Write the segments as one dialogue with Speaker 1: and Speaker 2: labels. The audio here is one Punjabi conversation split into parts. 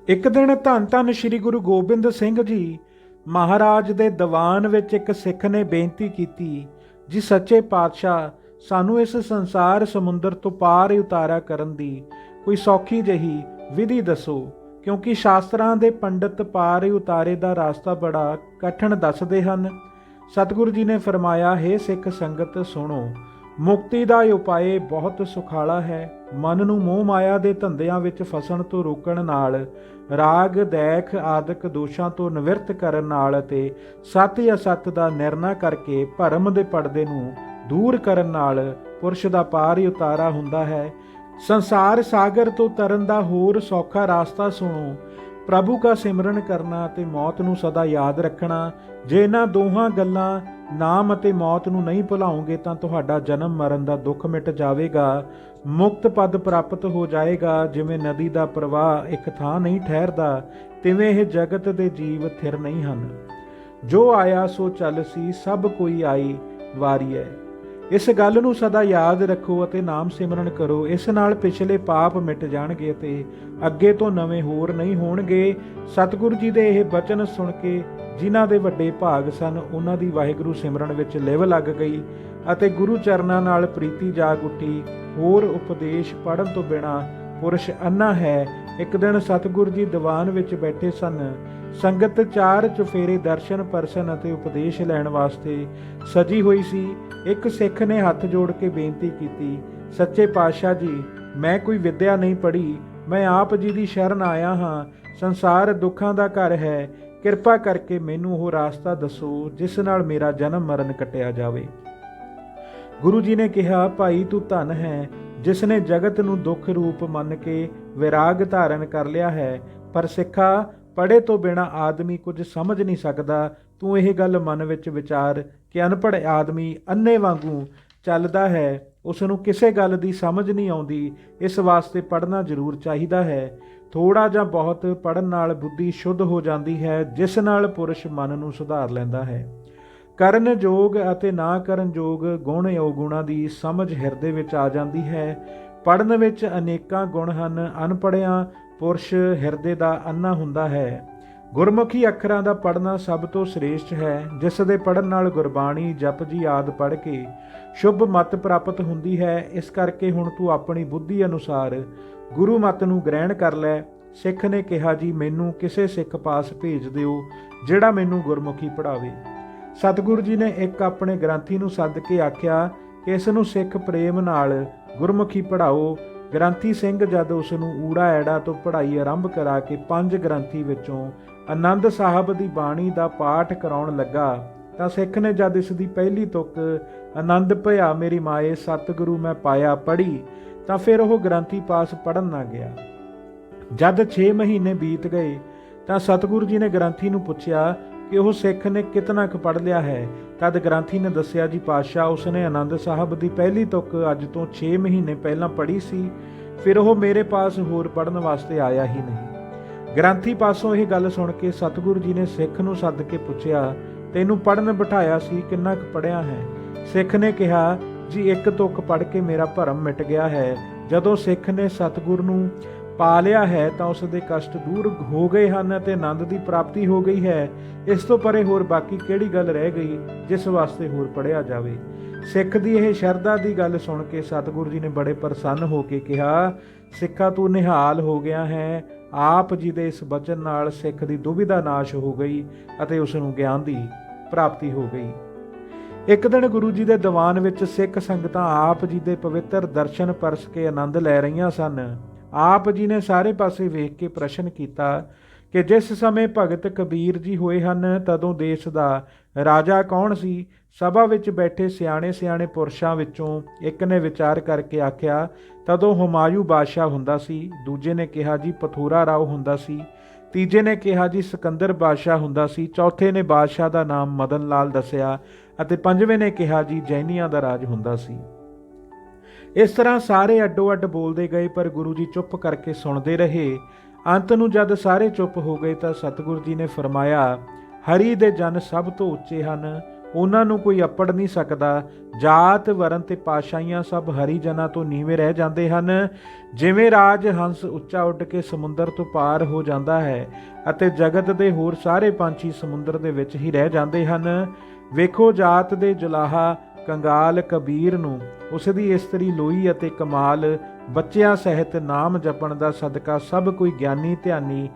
Speaker 1: ਇੱਕ ਦਿਨ ਧੰਨ ਧੰਨ ਸ੍ਰੀ ਗੁਰੂ ਗੋਬਿੰਦ ਸਿੰਘ ਜੀ ਮਹਾਰਾਜ ਦੇ ਦੀਵਾਨ ਵਿੱਚ ਇੱਕ ਸਿੱਖ ਨੇ ਬੇਨਤੀ ਕੀਤੀ, ਜੀ ਸੱਚੇ ਪਾਤਸ਼ਾਹ, ਸਾਨੂੰ ਇਸ ਸੰਸਾਰ ਸਮੁੰਦਰ ਤੋਂ ਪਾਰ ਉਤਾਰਾ ਕਰਨ ਦੀ ਕੋਈ ਸੌਖੀ ਜਿਹੀ ਵਿਧੀ ਦੱਸੋ, ਕਿਉਂਕਿ ਸ਼ਾਸਤਰਾਂ ਦੇ ਪੰਡਿਤ ਪਾਰ ਉਤਾਰੇ ਦਾ ਰਾਸਤਾ ਬੜਾ ਕਠਿਨ ਦੱਸਦੇ ਹਨ। ਸਤਿਗੁਰੂ ਜੀ ਨੇ ਫਰਮਾਇਆ, ਹੇ ਸਿੱਖ ਸੰਗਤ ਸੁਣੋ, ਮੁਕਤੀ ਦਾ ਉਪਾਅ ਬਹੁਤ ਸੁਖਾਲਾ ਹੈ। ਮਨ ਨੂੰ ਮੋਹ ਮਾਇਆ ਦੇ ਧੰਦਿਆਂ ਵਿੱਚ ਫਸਣ ਤੋਂ ਰੋਕਣ ਨਾਲ, ਰਾਗ ਦੈਖ ਆਦਿਕ ਦੋਸ਼ਾਂ ਤੋਂ ਨਿਵਰਤ ਕਰਨ ਨਾਲ ਅਤੇ ਸੱਤ ਅਸੱਤ ਦਾ ਨਿਰਣਾ ਕਰਕੇ ਭਰਮ ਦੇ ਪਰਦੇ ਨੂੰ ਦੂਰ ਕਰਨ ਨਾਲ ਪੁਰਸ਼ ਦਾ ਪਾਰ ਉਤਾਰਾ ਹੁੰਦਾ ਹੈ। ਸੰਸਾਰ ਸਾਗਰ ਤੋਂ ਤਰਨ ਦਾ ਹੋਰ ਸੌਖਾ ਰਾਸਤਾ ਸੁਣੋ, ਪ੍ਰਭੂ ਦਾ ਸਿਮਰਨ ਕਰਨਾ ਅਤੇ ਮੌਤ ਨੂੰ ਸਦਾ ਯਾਦ ਰੱਖਣਾ। ਜੇ ਇਹਨਾਂ ਦੋਹਾਂ ਗੱਲਾਂ ਨਾਮ ਅਤੇ ਮੌਤ ਨੂੰ ਨਹੀਂ ਭੁਲਾਓਗੇ ਤਾਂ ਤੁਹਾਡਾ ਜਨਮ ਮਰਨ ਦਾ ਦੁੱਖ ਮਿਟ ਜਾਵੇਗਾ, ਮੁਕਤ ਪਦ ਪ੍ਰਾਪਤ ਹੋ ਜਾਏਗਾ। ਜਿਵੇਂ ਨਦੀ ਦਾ ਪ੍ਰਵਾਹ ਇੱਕ ਥਾਂ ਨਹੀਂ ਠਹਿਰਦਾ, ਤਿਵੇਂ ਇਹ ਜਗਤ ਦੇ ਜੀਵ ਥਿਰ ਨਹੀਂ ਹਨ। ਜੋ ਆਇਆ ਸੋ ਚੱਲ ਸੀ, ਸਭ ਕੋਈ ਆਈ ਵਾਰੀ ਹੈ। ਇਸ ਗੱਲ ਨੂੰ ਸਦਾ ਯਾਦ ਰੱਖੋ ਅਤੇ ਨਾਮ ਸਿਮਰਨ ਕਰੋ। ਇਸ ਨਾਲ ਪਿਛਲੇ ਪਾਪ ਮਿਟ ਜਾਣਗੇ ਅਤੇ ਅੱਗੇ ਤੋਂ ਨਵੇਂ ਹੋਰ ਨਹੀਂ ਹੋਣਗੇ। ਸਤਿਗੁਰੂ ਜੀ ਦੇ ਇਹ ਬਚਨ ਸੁਣ ਕੇ ਜਿਨ੍ਹਾਂ ਦੇ ਵੱਡੇ ਭਾਗ ਸਨ, ਉਹਨਾਂ ਦੀ ਵਾਹਿਗੁਰੂ ਸਿਮਰਨ ਵਿੱਚ ਲਿਵ ਲੱਗ ਗਈ ਅਤੇ ਗੁਰੂ ਚਰਨਾਂ ਨਾਲ ਪ੍ਰੀਤੀ ਜਾਗ ਉੱਠੀ। ਹੋਰ ਉਪਦੇਸ਼ ਪੜ੍ਹਨ ਤੋਂ ਬਿਨਾਂ ਪੁਰਸ਼ ਅੰਨਾ ਹੈ। ਇੱਕ ਦਿਨ ਸਤਿਗੁਰੂ ਜੀ ਦੀਵਾਨ ਵਿੱਚ ਬੈਠੇ ਸਨ। ਸੰਗਤ ਚਾਰ ਚੁਫੇਰੇ ਦਰਸ਼ਨ ਪਰਸਨ ਅਤੇ ਉਪਦੇਸ਼ ਲੈਣ ਵਾਸਤੇ ਸਜੀ ਹੋਈ ਸੀ। ਇੱਕ ਸਿੱਖ ਨੇ ਹੱਥ ਜੋੜ ਕੇ ਬੇਨਤੀ ਕੀਤੀ, ਸੱਚੇ ਪਾਤਸ਼ਾਹ ਜੀ, ਮੈਂ ਕੋਈ ਵਿੱਦਿਆ ਨਹੀਂ ਪੜ੍ਹੀ, ਮੈਂ ਆਪ ਜੀ ਦੀ ਸ਼ਰਨ ਆਇਆ ਹਾਂ। ਸੰਸਾਰ ਦੁੱਖਾਂ ਦਾ ਘਰ ਹੈ, ਕਿਰਪਾ ਕਰਕੇ ਮੈਨੂੰ ਉਹ ਰਾਸਤਾ ਦੱਸੋ ਜਿਸ ਨਾਲ ਮੇਰਾ ਜਨਮ ਮਰਨ ਕੱਟਿਆ ਜਾਵੇ। ਗੁਰੂ ਜੀ ਨੇ ਕਿਹਾ, ਭਾਈ ਤੂੰ ਧਨ ਹੈ ਜਿਸ ਨੇ ਜਗਤ ਨੂੰ ਦੁੱਖ ਰੂਪ ਮੰਨ ਕੇ ਵਿਰਾਗ ਧਾਰਨ ਕਰ ਲਿਆ ਹੈ। ਪਰ ਸਿੱਖਾ, ਪੜ੍ਹੇ ਤੋਂ ਬਿਨਾਂ ਆਦਮੀ ਕੁਝ ਸਮਝ ਨਹੀਂ ਸਕਦਾ। ਤੂੰ ਇਹ ਗੱਲ ਮਨ ਵਿੱਚ ਵਿਚਾਰ ਕਿ ਅਨਪੜ੍ਹ ਆਦਮੀ ਅੰਨੇ ਵਾਂਗੂ ਚੱਲਦਾ ਹੈ, ਉਸ ਨੂੰ ਕਿਸੇ ਗੱਲ ਦੀ ਸਮਝ ਨਹੀਂ ਆਉਂਦੀ। ਇਸ ਵਾਸਤੇ ਪੜ੍ਹਨਾ ਜ਼ਰੂਰ ਚਾਹੀਦਾ ਹੈ। ਥੋੜਾ ਜਾਂ ਬਹੁਤ ਪੜ੍ਹਨ ਨਾਲ ਬੁੱਧੀ ਸ਼ੁੱਧ ਹੋ ਜਾਂਦੀ ਹੈ, ਜਿਸ ਨਾਲ ਪੁਰਸ਼ ਮਨ ਨੂੰ ਸੁਧਾਰ ਲੈਂਦਾ ਹੈ। ਕਰਨ ਯੋਗ ਅਤੇ ਨਾ ਕਰਨ ਯੋਗ ਗੁਣ ਔਗੁਣਾਂ ਦੀ ਸਮਝ ਹਿਰਦੇ ਵਿੱਚ ਆ ਜਾਂਦੀ ਹੈ। ਪੜ੍ਹਨ ਵਿੱਚ ਅਨੇਕਾਂ ਗੁਣ ਹਨ। ਅਨਪੜ੍ਹਿਆਂ ਪੁਰਸ਼ ਹਿਰਦੇ ਦਾ ਅੰਨਾ ਹੁੰਦਾ ਹੈ। ਗੁਰਮੁਖੀ ਅੱਖਰਾਂ ਦਾ ਪੜ੍ਹਨਾ ਸਭ ਤੋਂ ਸ੍ਰੇਸ਼ਟ ਹੈ, ਜਿਸ ਦੇ ਪੜ੍ਹਨ ਨਾਲ ਗੁਰਬਾਣੀ ਜਪਜੀ ਆਦਿ ਪੜ੍ਹ ਕੇ ਸ਼ੁਭ ਮਤ ਪ੍ਰਾਪਤ ਹੁੰਦੀ ਹੈ। ਇਸ ਕਰਕੇ ਹੁਣ ਤੂੰ ਆਪਣੀ ਬੁੱਧੀ ਅਨੁਸਾਰ ਗੁਰੂ ਮਤ ਨੂੰ ਗ੍ਰਹਿਣ ਕਰ ਲੈ। ਸਿੱਖ ਨੇ ਕਿਹਾ, ਜੀ ਮੈਨੂੰ ਕਿਸੇ ਸਿੱਖ ਪਾਸ ਭੇਜ ਦਿਓ ਜਿਹੜਾ ਮੈਨੂੰ ਗੁਰਮੁਖੀ ਪੜ੍ਹਾਵੇ। ਸਤਿਗੁਰੂ ਜੀ ਨੇ ਇੱਕ ਆਪਣੇ ਗ੍ਰੰਥੀ ਨੂੰ ਸੱਦ ਕੇ ਆਖਿਆ ਕਿ ਇਸ ਨੂੰ ਸਿੱਖ ਪ੍ਰੇਮ ਨਾਲ ਗੁਰਮੁਖੀ ਪੜ੍ਹਾਓ। ਗ੍ਰੰਥੀ ਸਿੰਘ ਜਦ ਉਸ ਨੂੰ ਊੜਾ ਐੜਾ ਤੋਂ ਪੜ੍ਹਾਈ ਆਰੰਭ ਕਰਾ ਕੇ 5 ਗ੍ਰੰਥੀ ਵਿੱਚੋਂ ਆਨੰਦ ਸਾਹਿਬ ਦੀ ਬਾਣੀ ਦਾ ਪਾਠ ਕਰਾਉਣ ਲੱਗਾ ਤਾਂ ਸਿੱਖ ਨੇ ਜਦ ਇਸ ਦੀ ਪਹਿਲੀ ਤੁਕ ਆਨੰਦ ਭਇਆ ਮੇਰੀ ਮਾਏ ਸਤਿਗੁਰੂ ਮੈਂ ਪਾਇਆ ਪੜ੍ਹੀ ਤਾਂ ਫਿਰ ਉਹ ਗ੍ਰੰਥੀ ਪਾਸ ਪੜ੍ਹਨ ਨਾ ਗਿਆ। ਜਦ 6 ਮਹੀਨੇ ਬੀਤ ਗਏ ਤਾਂ ਸਤਿਗੁਰੂ ਜੀ ਨੇ ਗ੍ਰੰਥੀ ਨੂੰ ਪੁੱਛਿਆ ਕਿ ਉਹ ਸਿੱਖ ਨੇ ਕਿਤਨਾ ਕੁ ਪੜ੍ਹ ਲਿਆ ਹੈ। ਤਦ ਗ੍ਰੰਥੀ ਨੇ ਦੱਸਿਆ, ਜੀ ਪਾਤਸ਼ਾਹ, ਉਸਨੇ ਆਨੰਦ ਸਾਹਿਬ ਦੀ ਪਹਿਲੀ ਤੁਕ ਅੱਜ ਤੋਂ 6 ਮਹੀਨੇ ਪਹਿਲਾਂ ਪੜ੍ਹੀ ਸੀ, ਫਿਰ ਉਹ ਮੇਰੇ ਪਾਸ ਹੋਰ ਪੜ੍ਹਨ ਵਾਸਤੇ ਆਇਆ ਹੀ ਨਹੀਂ। ਗ੍ਰੰਥੀ ਪਾਸੋਂ ਇਹ ਗੱਲ ਸੁਣ ਕੇ ਸਤਿਗੁਰੂ ਜੀ ਨੇ ਸਿੱਖ ਨੂੰ ਸੱਦ ਕੇ ਪੁੱਛਿਆ, ਤੈਨੂੰ ਪੜ੍ਹਨ ਬਿਠਾਇਆ ਸੀ, ਕਿੰਨਾ ਕੁ ਪੜ੍ਹਿਆ ਹੈ? ਸਿੱਖ ਨੇ ਕਿਹਾ, ਜੀ ਇੱਕ ਤੁਕ ਪੜ੍ਹ ਕੇ ਮੇਰਾ ਭਰਮ ਮਿਟ ਗਿਆ ਹੈ। ਜਦੋਂ ਸਿੱਖ ਨੇ ਸਤਿਗੁਰ ਨੂੰ ਪਾ ਲਿਆ ਹੈ ਤਾਂ ਉਸ ਦੇ ਕਸ਼ਟ ਦੂਰ ਹੋ ਗਏ ਹਨ ਅਤੇ ਆਨੰਦ ਦੀ ਪ੍ਰਾਪਤੀ ਹੋ ਗਈ ਹੈ। ਇਸ ਤੋਂ ਪਰੇ ਹੋਰ ਬਾਕੀ ਕਿਹੜੀ ਗੱਲ ਰਹਿ ਗਈ ਜਿਸ ਵਾਸਤੇ ਹੋਰ ਪੜ੍ਹਿਆ ਜਾਵੇ? ਸਿੱਖ ਦੀ ਇਹ ਸ਼ਰਧਾ ਦੀ ਗੱਲ ਸੁਣ ਕੇ ਸਤਿਗੁਰੂ ਜੀ ਨੇ ਬੜੇ ਪ੍ਰਸੰਨ ਹੋ ਕੇ ਕਿਹਾ, ਸਿੱਖਾ ਤੂੰ ਨਿਹਾਲ ਹੋ ਗਿਆ ਹੈ। ਆਪ ਜੀ ਦੇ ਇਸ ਬਚਨ ਨਾਲ ਸਿੱਖ ਦੀ ਦੁਵਿਧਾ ਨਾਸ਼ ਹੋ ਗਈ ਅਤੇ ਉਸ ਨੂੰ ਗਿਆਨ ਦੀ ਪ੍ਰਾਪਤੀ ਹੋ ਗਈ। ਇੱਕ ਦਿਨ ਗੁਰੂ ਜੀ ਦੇ ਦੀਵਾਨ ਵਿੱਚ ਸਿੱਖ ਸੰਗਤਾਂ ਆਪ ਜੀ ਦੇ ਪਵਿੱਤਰ ਦਰਸ਼ਨ ਪਰਸ ਕੇ ਆਨੰਦ ਲੈ ਰਹੀਆਂ ਸਨ। ਆਪ ਜੀ ਨੇ ਸਾਰੇ ਪਾਸੇ ਵੇਖ ਕੇ ਪ੍ਰਸ਼ਨ ਕੀਤਾ ਕਿ ਜਿਸ ਸਮੇਂ ਭਗਤ ਕਬੀਰ ਜੀ ਹੋਏ ਹਨ ਤਦੋਂ ਦੇਸ਼ ਦਾ ਰਾਜਾ ਕੌਣ ਸੀ? ਸਭਾ ਵਿੱਚ ਬੈਠੇ ਸਿਆਣੇ ਸਿਆਣੇ ਪੁਰਸ਼ਾਂ ਵਿੱਚੋਂ ਇੱਕ ਨੇ ਵਿਚਾਰ ਕਰਕੇ ਆਖਿਆ, ਤਦੋਂ ਹੁਮਾਯੂ ਬਾਦਸ਼ਾਹ ਹੁੰਦਾ ਸੀ। ਦੂਜੇ ਨੇ ਕਿਹਾ, ਜੀ ਪਥੋਰਾ ਰਾਓ ਹੁੰਦਾ ਸੀ। ਤੀਜੇ ਨੇ ਕਿਹਾ, ਜੀ ਸਿਕੰਦਰ ਬਾਦਸ਼ਾਹ ਹੁੰਦਾ ਸੀ। ਚੌਥੇ ਨੇ ਬਾਦਸ਼ਾਹ ਦਾ ਨਾਮ ਮਦਨ ਲਾਲ ਦੱਸਿਆ ਅਤੇ ਪੰਜਵੇਂ ਨੇ ਕਿਹਾ, ਜੀ ਜੈਨੀਆਂ ਦਾ ਰਾਜ ਹੁੰਦਾ ਸੀ। ਇਸ ਤਰ੍ਹਾਂ ਸਾਰੇ ਅੱਡੋ ਅੱਡ ਬੋਲਦੇ ਗਏ, ਪਰ ਗੁਰੂ ਜੀ ਚੁੱਪ ਕਰਕੇ ਸੁਣਦੇ ਰਹੇ। ਅੰਤ ਨੂੰ ਜਦ ਸਾਰੇ ਚੁੱਪ ਹੋ ਗਏ ਤਾਂ ਸਤਿਗੁਰੂ ਜੀ ਨੇ ਫਰਮਾਇਆ, ਹਰੀ ਦੇ ਜਨ ਸਭ ਤੋਂ ਉੱਚੇ ਹਨ, ਉਹਨਾਂ ਨੂੰ ਕੋਈ ਅੱਪੜ ਨਹੀਂ ਸਕਦਾ। ਜਾਤ ਵਰਨ ਤੇ ਪਾਸ਼ਾਈਆਂ ਸਭ ਹਰੀਜਨਾਂ ਤੋਂ ਨੀਵੇਂ ਰਹਿ ਜਾਂਦੇ ਹਨ। ਜਿਵੇਂ ਰਾਜ ਹੰਸ ਉੱਚਾ ਉੱਡ ਕੇ ਸਮੁੰਦਰ ਤੋਂ ਪਾਰ ਹੋ ਜਾਂਦਾ ਹੈ ਅਤੇ ਜਗਤ ਦੇ ਹੋਰ ਸਾਰੇ ਪੰਛੀ ਸਮੁੰਦਰ ਦੇ ਵਿੱਚ ਹੀ ਰਹਿ ਜਾਂਦੇ ਹਨ। ਵੇਖੋ ਜਾਤ ਦੇ ਜੁਲਾਹਾ ਕੰਗਾਲ ਕਬੀਰ ਨੂੰ ਉਸ ਦੀ ਇਸਤਰੀ ਲੋਈ ਅਤੇ ਕਮਾਲ ਬੱਚਿਆਂ ਸਹਿਤ ਨਾਮ ਜਪਣ ਦਾ ਸਦਕਾ ਸਭ ਕੋਈ ਗਿਆਨੀ ਧਿਆਨੀ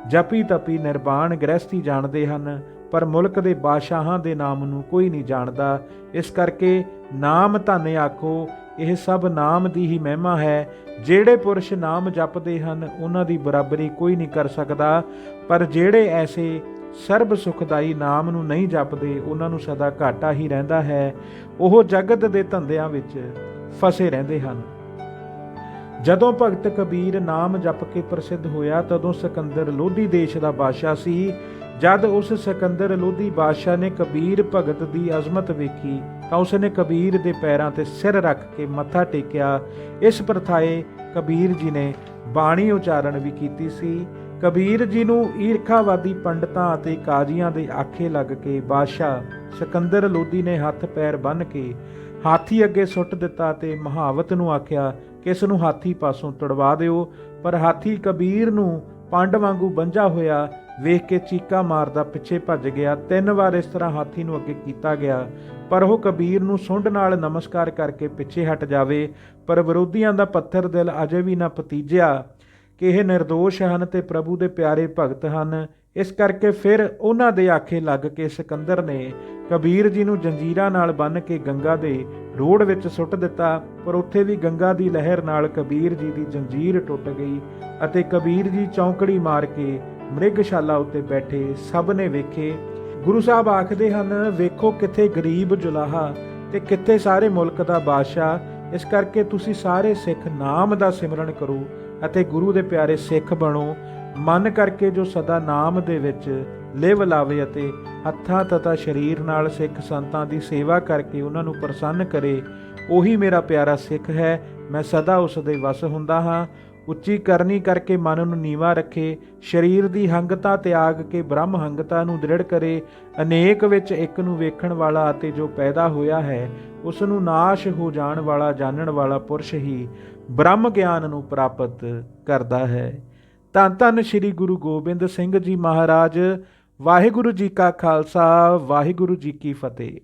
Speaker 1: ਜਪੀ ਤਪੀ ਨਿਰਵਾਣ ਗ੍ਰਹਿਸਥੀ ਜਾਣਦੇ ਹਨ, ਪਰ ਮੁਲਕ ਦੇ ਬਾਦਸ਼ਾਹਾਂ ਦੇ ਨਾਮ ਨੂੰ ਕੋਈ ਨਹੀਂ ਜਾਣਦਾ। ਇਸ ਕਰਕੇ ਨਾਮ ਧੰਨ ਆਖੋ, ਇਹ ਸਭ ਨਾਮ ਦੀ ਹੀ ਮਹਿਮਾ ਹੈ। ਜਿਹੜੇ ਪੁਰਸ਼ ਨਾਮ ਜਪਦੇ ਹਨ ਉਹਨਾਂ ਦੀ ਬਰਾਬਰੀ ਕੋਈ ਨਹੀਂ ਕਰ ਸਕਦਾ, ਪਰ ਜਿਹੜੇ ਐਸੇ ਸਰਬ ਸੁਖਦਾਈ ਨਾਮ ਨੂੰ ਨਹੀਂ ਜਪਦੇ ਉਹਨਾਂ ਨੂੰ ਸਦਾ ਘਾਟਾ ਹੀ ਰਹਿੰਦਾ ਹੈ। ਉਹ ਜਗਤ ਦੇ ਧੰਦਿਆਂ ਵਿੱਚ ਫਸੇ ਰਹਿੰਦੇ ਹਨ। ਜਦੋਂ ਭਗਤ ਕਬੀਰ ਨਾਮ ਜਪ ਕੇ ਪ੍ਰਸਿੱਧ ਹੋਇਆ ਤਦੋਂ ਸਿਕੰਦਰ ਲੋਧੀ ਦੇਸ਼ ਦਾ ਬਾਦਸ਼ਾਹ ਸੀ। ਜਦ ਉਸ ਸਿਕੰਦਰ ਲੋਧੀ ਬਾਦਸ਼ਾਹ ਨੇ ਕਬੀਰ ਭਗਤ ਦੀ ਅਜ਼ਮਤ ਵੇਖੀ ਤਾਂ ਉਸਨੇ ਕਬੀਰ ਦੇ ਪੈਰਾਂ ਤੇ ਸਿਰ ਰੱਖ ਕੇ ਮੱਥਾ ਟੇਕਿਆ। ਇਸ ਪ੍ਰਥਾਏ ਕਬੀਰ ਜੀ ਨੇ ਬਾਣੀ ਉਚਾਰਨ ਵੀ ਕੀਤੀ ਸੀ। ਕਬੀਰ ਜੀ ਨੂੰ ਈਰਖਾਵਾਦੀ ਪੰਡਤਾਂ ਅਤੇ ਕਾਜ਼ੀਆਂ ਦੇ ਆਖੇ ਲੱਗ ਕੇ ਬਾਦਸ਼ਾਹ ਸਿਕੰਦਰ ਲੋਧੀ ਨੇ ਹੱਥ ਪੈਰ ਬੰਨ੍ਹ ਕੇ ਹਾਥੀ ਅੱਗੇ ਸੁੱਟ ਦਿੱਤਾ ਤੇ ਮਹਾਵਤ ਨੂੰ ਆਖਿਆ ਕਿ ਇਸ ਨੂੰ ਹਾਥੀ ਪਾਸੋਂ ਤੁੜਵਾ ਦਿਓ। ਪਰ ਹਾਥੀ ਕਬੀਰ ਨੂੰ ਪੰਡ ਵਾਂਗੂ ਬੰਝਾ ਹੋਇਆ ਵੇਖ ਕੇ ਚੀਕਾ ਮਾਰਦਾ ਪਿੱਛੇ ਭੱਜ ਗਿਆ। 3 ਵਾਰ ਇਸ ਤਰ੍ਹਾਂ ਹਾਥੀ ਨੂੰ ਅੱਗੇ ਕੀਤਾ ਗਿਆ, ਪਰ ਉਹ ਕਬੀਰ ਨੂੰ ਸੁੰਡ ਨਾਲ ਨਮਸਕਾਰ ਕਰਕੇ ਪਿੱਛੇ ਹਟ ਜਾਵੇ। ਪਰ ਵਿਰੋਧੀਆਂ ਦਾ ਪੱਥਰ ਦਿਲ ਅਜੇ ਵੀ ਨਾ ਪਤੀਜਿਆ ਕਿ ਇਹ ਨਿਰਦੋਸ਼ ਹਨ ਤੇ ਪ੍ਰਭੂ ਦੇ ਪਿਆਰੇ ਭਗਤ ਹਨ। ਇਸ ਕਰਕੇ ਫਿਰ ਉਹਨਾਂ ਦੇ ਆਖੇ ਲੱਗ ਕੇ ਸਿਕੰਦਰ ਨੇ ਕਬੀਰ ਜੀ ਨੂੰ ਜੰਜੀਰਾਂ ਨਾਲ ਬੰਨ੍ਹ ਕੇ ਗੰਗਾ ਦੇ ਰੋੜ ਵਿੱਚ ਸੁੱਟ ਦਿੱਤਾ। ਪਰ ਉੱਥੇ ਵੀ ਗੰਗਾ ਦੀ ਲਹਿਰ ਨਾਲ ਕਬੀਰ ਜੀ ਦੀ ਜੰਜੀਰ ਟੁੱਟ ਗਈ ਅਤੇ ਕਬੀਰ ਜੀ ਚੌਂਕੜੀ ਮਾਰ ਕੇ ਮ੍ਰਿਗਸ਼ਾਲਾ ਉੱਤੇ ਬੈਠੇ ਸਭ ਨੇ ਵੇਖੇ। ਗੁਰੂ ਸਾਹਿਬ ਆਖਦੇ ਹਨ, ਵੇਖੋ ਕਿੱਥੇ ਗਰੀਬ ਜੁਲਾਹਾ ਤੇ ਕਿੱਥੇ ਸਾਰੇ ਮੁਲਕ ਦਾ ਬਾਦਸ਼ਾਹ। ਇਸ ਕਰਕੇ ਤੁਸੀਂ ਸਾਰੇ ਸਿੱਖ ਨਾਮ ਦਾ ਸਿਮਰਨ ਕਰੋ ਅਤੇ ਗੁਰੂ ਦੇ ਪਿਆਰੇ ਸਿੱਖ ਬਣੋ। ਮਨ ਕਰਕੇ ਜੋ ਸਦਾ ਨਾਮ ਦੇ ਵਿੱਚ ਲਿਵ ਲਾਵੇ ਅਤੇ ਹੱਥਾਂ ਤਥਾ ਸਰੀਰ ਨਾਲ ਸਿੱਖ ਸੰਤਾਂ ਦੀ ਸੇਵਾ ਕਰਕੇ ਉਹਨਾਂ ਨੂੰ ਪ੍ਰਸੰਨ ਕਰੇ, ਉਹੀ ਮੇਰਾ ਪਿਆਰਾ ਸਿੱਖ ਹੈ। ਮੈਂ ਸਦਾ ਉਸ ਦੇ ਵਸ ਹੁੰਦਾ ਹਾਂ। ਉੱਚੀ ਕਰਨੀ ਕਰਕੇ ਮਨ ਨੂੰ ਨੀਵਾਂ ਰੱਖੇ, ਸਰੀਰ ਦੀ ਹੰਗਤਾ ਤਿਆਗ ਕੇ ਬ੍ਰਹਮ ਹੰਗਤਾ ਨੂੰ ਦ੍ਰਿੜ ਕਰੇ। ਅਨੇਕ ਵਿੱਚ ਇੱਕ ਨੂੰ ਵੇਖਣ ਵਾਲਾ ਅਤੇ ਜੋ ਪੈਦਾ ਹੋਇਆ ਹੈ ਉਸ ਨੂੰ ਨਾਸ਼ ਹੋ ਜਾਣ ਵਾਲਾ ਜਾਣਨ ਵਾਲਾ ਪੁਰਸ਼ ਹੀ ਬ੍ਰਹਮ ਗਿਆਨ ਨੂੰ ਪ੍ਰਾਪਤ ਕਰਦਾ ਹੈ। ਧੰਨ ਧੰਨ ਸ੍ਰੀ ਗੁਰੂ ਗੋਬਿੰਦ ਸਿੰਘ ਜੀ ਮਹਾਰਾਜ। ਵਾਹਿਗੁਰੂ ਜੀ ਕਾ ਖਾਲਸਾ, ਵਾਹਿਗੁਰੂ ਜੀ ਕੀ ਫਤਿਹ।